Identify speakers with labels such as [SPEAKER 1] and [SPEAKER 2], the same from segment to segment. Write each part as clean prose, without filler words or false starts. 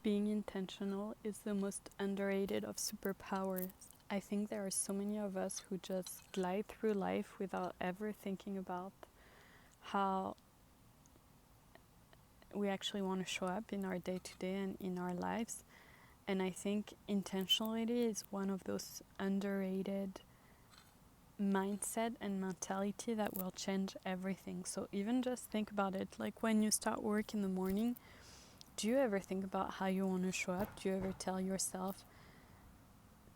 [SPEAKER 1] being intentional is the most underrated of superpowers. I think there are so many of us who just glide through life without ever thinking about how we actually want to show up in our day to day and in our lives. And I think intentionality is one of those underrated mindset and mentality that will change everything. So even just think about it, like when you start work in the morning, do you ever think about how you want to show up? Do you ever tell yourself,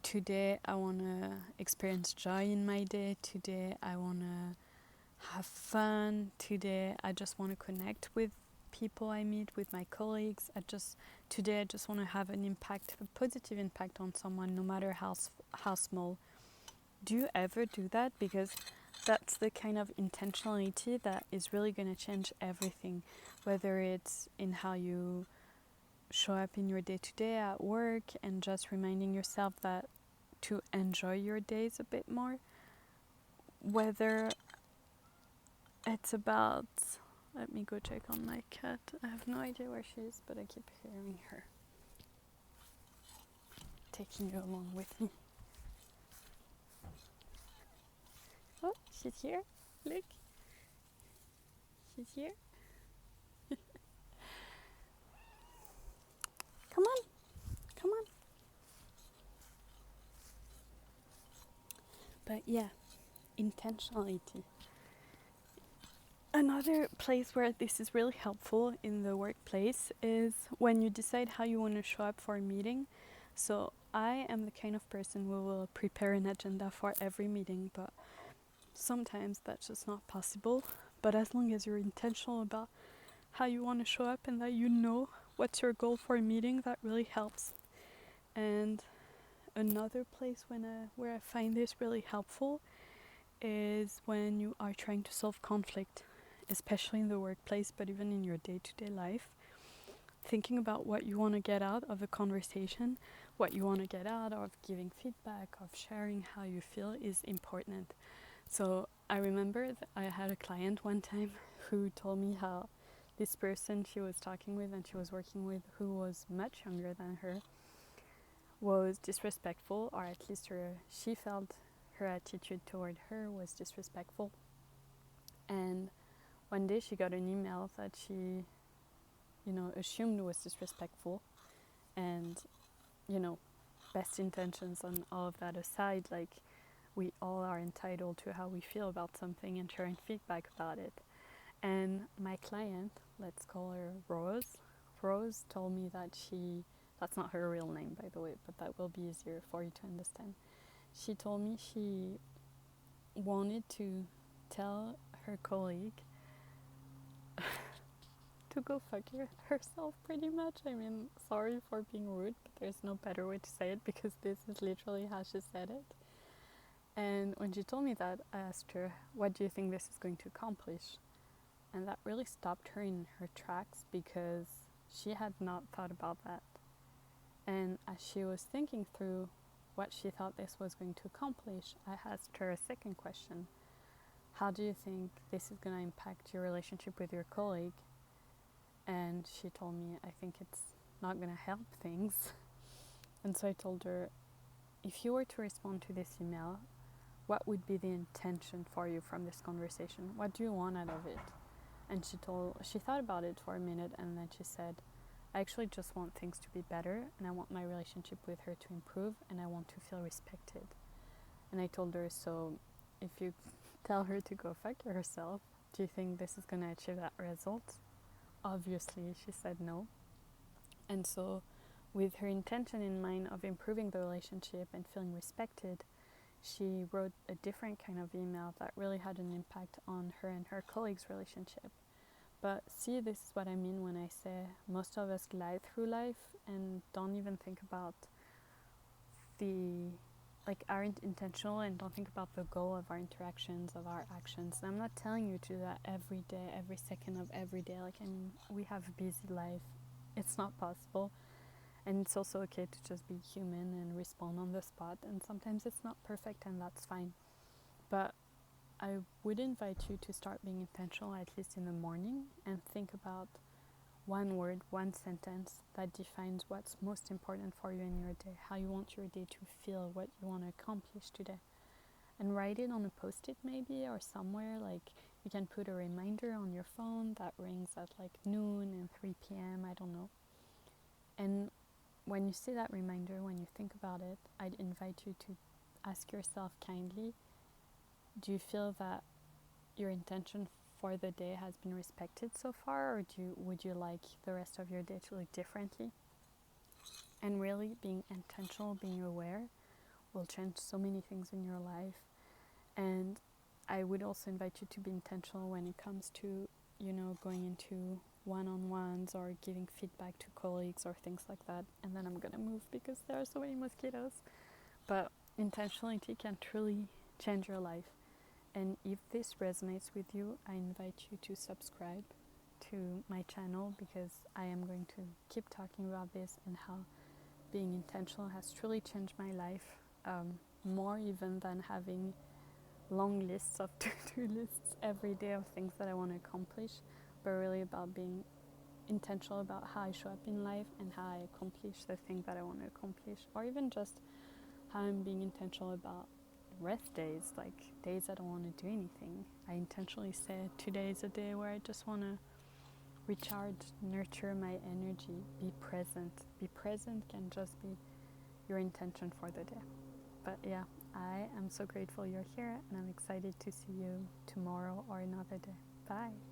[SPEAKER 1] today I want to experience joy in my day, today I want to have fun, today I just want to connect with people I meet, with my colleagues, today I just want to have an impact, a positive impact on someone, no matter how small. Do you ever do that? Because that's the kind of intentionality that is really going to change everything, whether it's in how you show up in your day-to-day at work and just reminding yourself that to enjoy your days a bit more, whether it's about, let me go check on my cat. I have no idea where she is, but I keep hearing her taking you along with me. Oh, she's here. Look. She's here. Come on. Come on. But yeah, intentionality. Another place where this is really helpful in the workplace is when you decide how you want to show up for a meeting. So I am the kind of person who will prepare an agenda for every meeting, but sometimes that's just not possible. But as long as you're intentional about how you want to show up and that you know what's your goal for a meeting, that really helps. And another place where I find this really helpful is when you are trying to solve conflict, especially in the workplace, but even in your day-to-day life. Thinking about what you want to get out of a conversation, what you want to get out of giving feedback, of sharing how you feel is important. So I remember that I had a client one time who told me how this person she was talking with and she was working with, who was much younger than her, was disrespectful, or at least she felt her attitude toward her was disrespectful. And one day she got an email that she, assumed was disrespectful. And, best intentions and all of that aside, like, we all are entitled to how we feel about something and sharing feedback about it. And my client, let's call her Rose told me that that's not her real name, by the way, but that will be easier for you to understand. She told me she wanted to tell her colleague to go fuck herself, pretty much. I mean, sorry for being rude, but there's no better way to say it, because this is literally how she said it. And when she told me that, I asked her, what do you think this is going to accomplish? And that really stopped her in her tracks, because she had not thought about that. And as she was thinking through what she thought this was going to accomplish, I asked her a second question. How do you think this is going to impact your relationship with your colleague? And she told me, I think it's not going to help things. And so I told her, if you were to respond to this email, what would be the intention for you from this conversation? What do you want out of it? And she thought about it for a minute, and then she said, I actually just want things to be better, and I want my relationship with her to improve, and I want to feel respected. And I told her, so if you tell her to go fuck herself, do you think this is going to achieve that result? Obviously, she said no. And so, with her intention in mind of improving the relationship and feeling respected, she wrote a different kind of email that really had an impact on her and her colleague's relationship. But see, this is what I mean when I say most of us glide through life and don't even think about aren't intentional and don't think about the goal of our interactions, of our actions. And I'm not telling you to do that every day, every second of every day. We have a busy life. It's not possible. And it's also okay to just be human and respond on the spot. And sometimes it's not perfect, and that's fine. But I would invite you to start being intentional, at least in the morning, and think about one word, one sentence that defines what's most important for you in your day, how you want your day to feel, what you want to accomplish today. And write it on a post-it maybe, or somewhere. Like, you can put a reminder on your phone that rings at like noon and 3 p.m., I don't know. And when you see that reminder, when you think about it, I'd invite you to ask yourself kindly, do you feel that your intention for the day has been respected so far, or would you like the rest of your day to look differently? And really being intentional, being aware, will change so many things in your life. And I would also invite you to be intentional when it comes to, going into one-on-ones or giving feedback to colleagues or things like that. And then I'm gonna move because there are so many mosquitoes. But intentionality can truly change your life. And if this resonates with you, I invite you to subscribe to my channel, because I am going to keep talking about this and how being intentional has truly changed my life, more even than having long lists of to-do lists every day of things that I want to accomplish, but really about being intentional about how I show up in life and how I accomplish the thing that I want to accomplish, or even just how I'm being intentional about rest days, like days I don't want to do anything. I intentionally say today is a day where I just want to recharge, nurture my energy, be present. Be present can just be your intention for the day. But yeah, I am so grateful you're here, and I'm excited to see you tomorrow or another day. Bye.